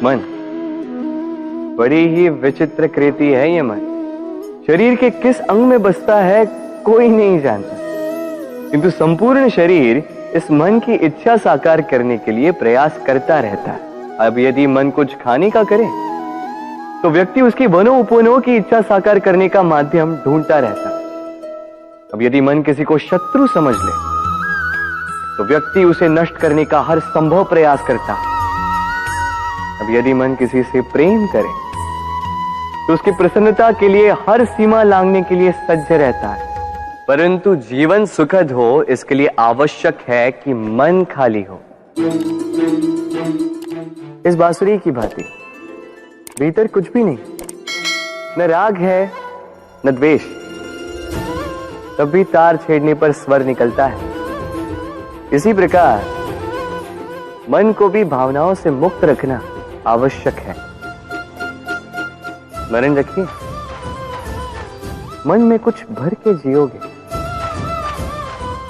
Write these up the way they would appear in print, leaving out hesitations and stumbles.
मन बड़ी ही विचित्र कृति है। ये मन शरीर के किस अंग में बसता है कोई नहीं जानता, किंतु संपूर्ण शरीर इस मन की इच्छा साकार करने के लिए प्रयास करता रहता है। अब यदि मन कुछ खाने का करे तो व्यक्ति उसकी वनो उपवनों की इच्छा साकार करने का माध्यम ढूंढता रहता है। अब यदि मन किसी को शत्रु समझ ले तो व्यक्ति उसे नष्ट करने का हर संभव प्रयास करता है। अब यदि मन किसी से प्रेम करे तो उसकी प्रसन्नता के लिए हर सीमा लांघने के लिए सज्ज रहता है। परंतु जीवन सुखद हो इसके लिए आवश्यक है कि मन खाली हो। इस बांसुरी की भांति भीतर कुछ भी नहीं, न राग है न द्वेष, तब भी तार छेड़ने पर स्वर निकलता है। इसी प्रकार मन को भी भावनाओं से मुक्त रखना आवश्यक है। स्मरण रखिए, मन में कुछ भर के जियोगे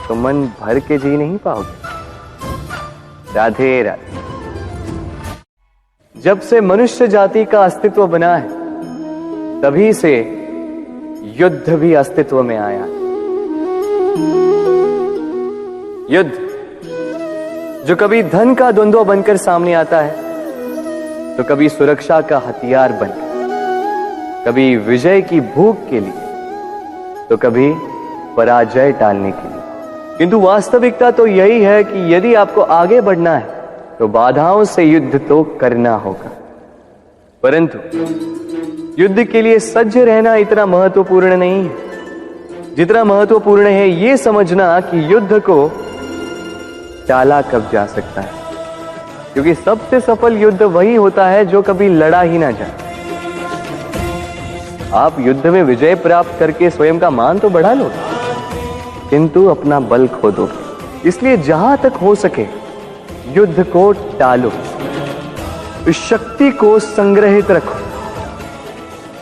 तो मन भर के जी नहीं पाओगे। राधे राधे। जब से मनुष्य जाति का अस्तित्व बना है तभी से युद्ध भी अस्तित्व में आया। युद्ध जो कभी धन का द्वंद्व बनकर सामने आता है तो कभी सुरक्षा का हथियार बनकर, कभी विजय की भूख के लिए तो कभी पराजय टालने के लिए। किंतु वास्तविकता तो यही है कि यदि आपको आगे बढ़ना है तो बाधाओं से युद्ध तो करना होगा। परंतु युद्ध के लिए सज्ज रहना इतना महत्वपूर्ण नहीं है जितना महत्वपूर्ण है यह समझना कि युद्ध को टाला कब जा सकता है, क्योंकि सबसे सफल युद्ध वही होता है जो कभी लड़ा ही ना जाए। आप युद्ध में विजय प्राप्त करके स्वयं का मान तो बढ़ा लो, किंतु अपना बल खो दो। इसलिए जहां तक हो सके युद्ध को टालो, इस शक्ति को संग्रहित रखो,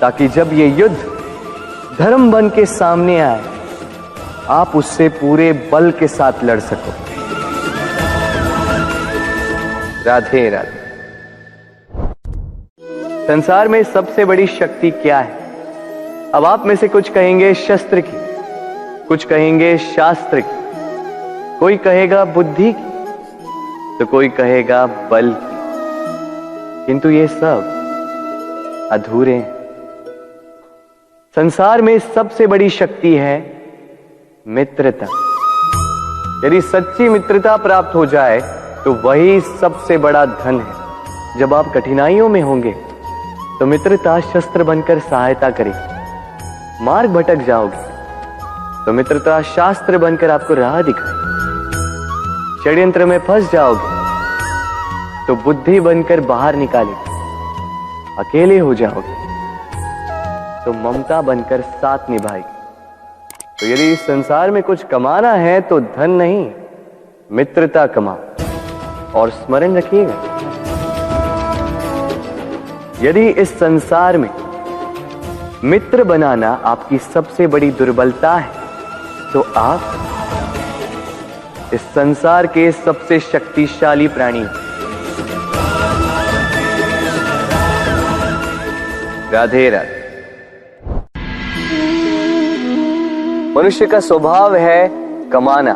ताकि जब ये युद्ध धर्म बन के सामने आए आप उससे पूरे बल के साथ लड़ सको। राधे राधे। संसार में सबसे बड़ी शक्ति क्या है? अब आप में से कुछ कहेंगे शस्त्र की, कुछ कहेंगे शास्त्र की, कोई कहेगा बुद्धि की, तो कोई कहेगा बल की। किंतु ये सब अधूरे हैं। संसार में सबसे बड़ी शक्ति है मित्रता। यदि सच्ची मित्रता प्राप्त हो जाए तो वही सबसे बड़ा धन है। जब आप कठिनाइयों में होंगे तो मित्रता शस्त्र बनकर सहायता करेगी। मार्ग भटक जाओगे तो मित्रता शास्त्र बनकर आपको राह दिखाए। षड्यंत्र में फंस जाओगे तो बुद्धि बनकर बाहर निकालेगी। अकेले हो जाओगे तो ममता बनकर साथ निभाएगी। तो यदि इस संसार में कुछ कमाना है तो धन नहीं, मित्रता कमाओ। और स्मरण रखिएगा, यदि इस संसार में मित्र बनाना आपकी सबसे बड़ी दुर्बलता है तो आप इस संसार के सबसे शक्तिशाली प्राणी हैं। राधे राधे। मनुष्य का स्वभाव है कमाना,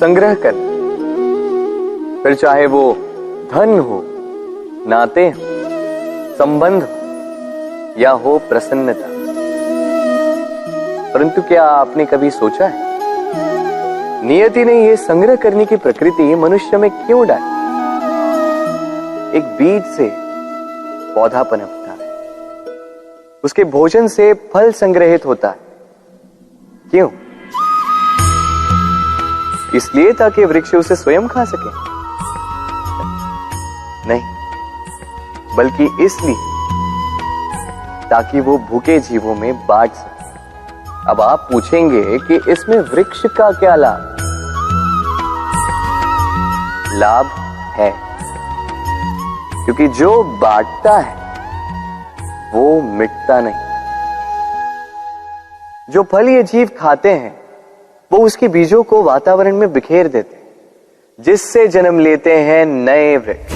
संग्रह करना, फिर चाहे वो धन हो, नाते हो, संबंध हो या हो प्रसन्नता। परंतु क्या आपने कभी सोचा है नियति ने यह संग्रह करने की प्रकृति मनुष्य में क्यों डाली? एक बीज से पौधा पनपता है, उसके भोजन से फल संग्रहित होता है। क्यों? इसलिए ताकि वृक्ष उसे स्वयं खा सके? नहीं, बल्कि इसलिए ताकि वो भूखे जीवों में बांट सके। अब आप पूछेंगे कि इसमें वृक्ष का क्या लाभ? लाभ है, क्योंकि जो बांटता है वो मिटता नहीं। जो फल ये जीव खाते हैं वो उसके बीजों को वातावरण में बिखेर देते हैं, जिससे जन्म लेते हैं नए वृक्ष।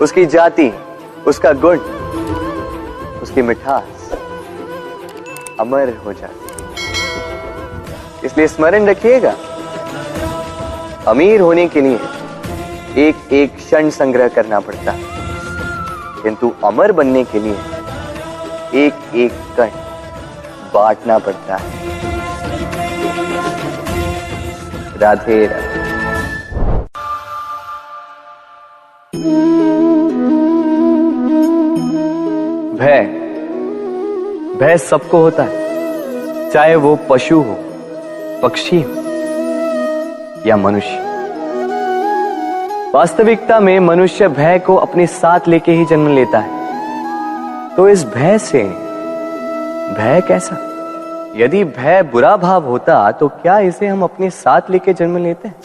उसकी जाति, उसका गुण, उसकी मिठास अमर हो जाती। इसलिए स्मरण रखिएगा, अमीर होने के लिए एक एक क्षण संग्रह करना पड़ता है, किंतु अमर बनने के लिए एक एक कण बांटना पड़ता है। राधे राधे। भय सबको होता है, चाहे वो पशु हो, पक्षी हो या मनुष्य। वास्तविकता में मनुष्य भय को अपने साथ लेके ही जन्म लेता है। तो इस भय से भय कैसा? यदि भय बुरा भाव होता तो क्या इसे हम अपने साथ लेके जन्म लेते हैं?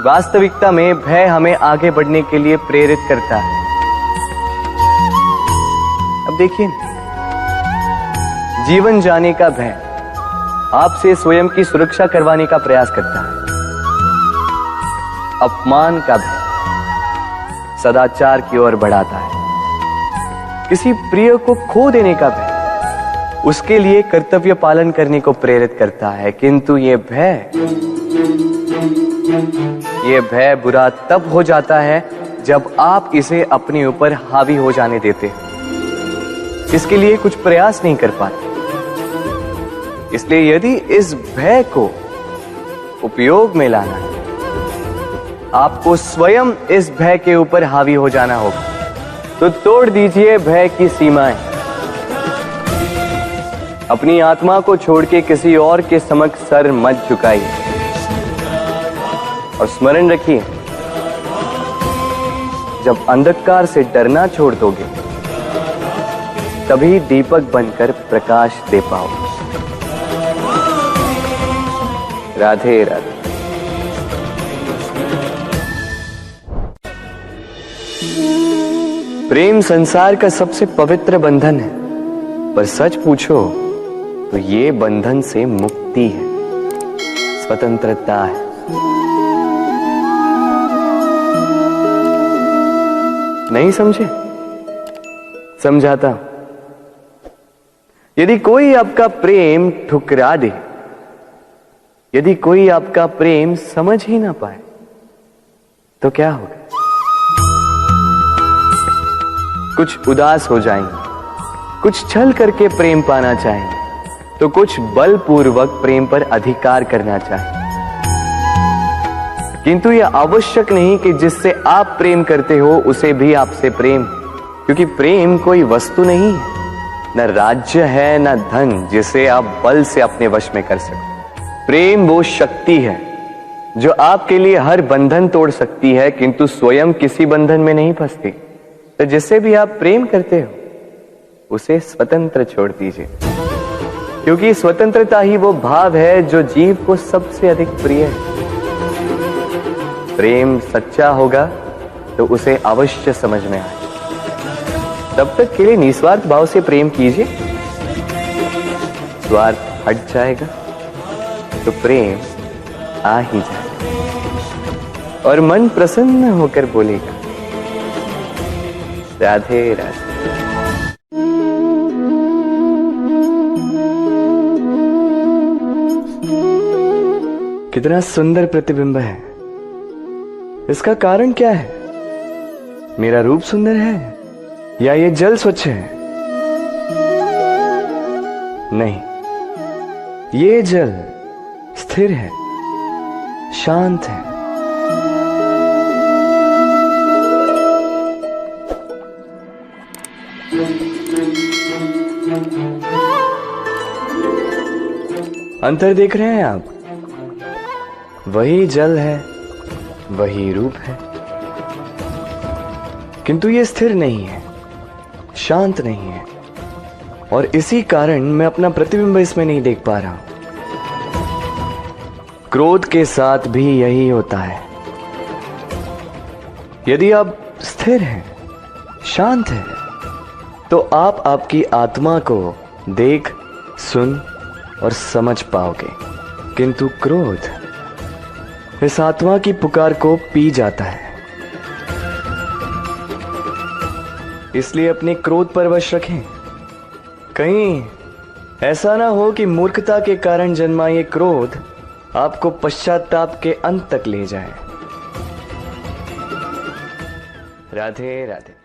वास्तविकता में भय हमें आगे बढ़ने के लिए प्रेरित करता है। अब देखिए, जीवन जाने का भय आपसे स्वयं की सुरक्षा करवाने का प्रयास करता है। अपमान का भय सदाचार की ओर बढ़ाता है। किसी प्रिय को खो देने का भय उसके लिए कर्तव्य पालन करने को प्रेरित करता है। किंतु ये भय बुरा तब हो जाता है जब आप इसे अपने ऊपर हावी हो जाने देते हैं, इसके लिए कुछ प्रयास नहीं कर पाते। इसलिए यदि इस भय को उपयोग में लाना है, आपको स्वयं इस भय के ऊपर हावी हो जाना होगा। तो तोड़ दीजिए भय की सीमाएं। अपनी आत्मा को छोड़ के किसी और के समक्ष सर मत झुकाइए और स्मरण रखिए, जब अंधकार से डरना छोड़ दोगे तभी दीपक बनकर प्रकाश दे पाओगे। राधे राधे। प्रेम संसार का सबसे पवित्र बंधन है, पर सच पूछो तो ये बंधन से मुक्ति है, स्वतंत्रता है। नहीं समझे? समझाता हूं। यदि कोई आपका प्रेम ठुकरा दे, यदि कोई आपका प्रेम समझ ही ना पाए, तो क्या होगा? कुछ उदास हो जाएंगे, कुछ छल करके प्रेम पाना चाहेंगे, तो कुछ बलपूर्वक प्रेम पर अधिकार करना चाहेंगे। किंतु यह आवश्यक नहीं कि जिससे आप प्रेम करते हो उसे भी आपसे प्रेम, क्योंकि प्रेम कोई वस्तु नहीं है, न राज्य है, न धन जिसे आप बल से अपने वश में कर सको। प्रेम वो शक्ति है जो आपके लिए हर बंधन तोड़ सकती है, किंतु स्वयं किसी बंधन में नहीं फंसती। तो जिससे भी आप प्रेम करते हो उसे स्वतंत्र छोड़ दीजिए, क्योंकि स्वतंत्रता ही वो भाव है जो जीव को सबसे अधिक प्रिय है। प्रेम सच्चा होगा तो उसे अवश्य समझ में आए। तब तक के लिए निस्वार्थ भाव से प्रेम कीजिए। स्वार्थ हट जाएगा तो प्रेम आ ही जाएगा और मन प्रसन्न होकर बोलेगा, राधे राधे। कितना सुंदर प्रतिबिंब है। इसका कारण क्या है? मेरा रूप सुंदर है या ये जल स्वच्छ है? नहीं, ये जल स्थिर है, शांत है। अंतर देख रहे हैं आप? वही जल है, वही रूप है, किंतु ये स्थिर नहीं है, शांत नहीं है, और इसी कारण मैं अपना प्रतिबिंब इसमें नहीं देख पा रहा हूं। क्रोध के साथ भी यही होता है। यदि आप स्थिर हैं, शांत हैं, तो आप आपकी आत्मा को देख, सुन और समझ पाओगे, किंतु क्रोध इस आत्मा की पुकार को पी जाता है। इसलिए अपने क्रोध पर वश रखें। कहीं ऐसा ना हो कि मूर्खता के कारण जन्मा ये क्रोध आपको पश्चाताप के अंत तक ले जाए। राधे राधे।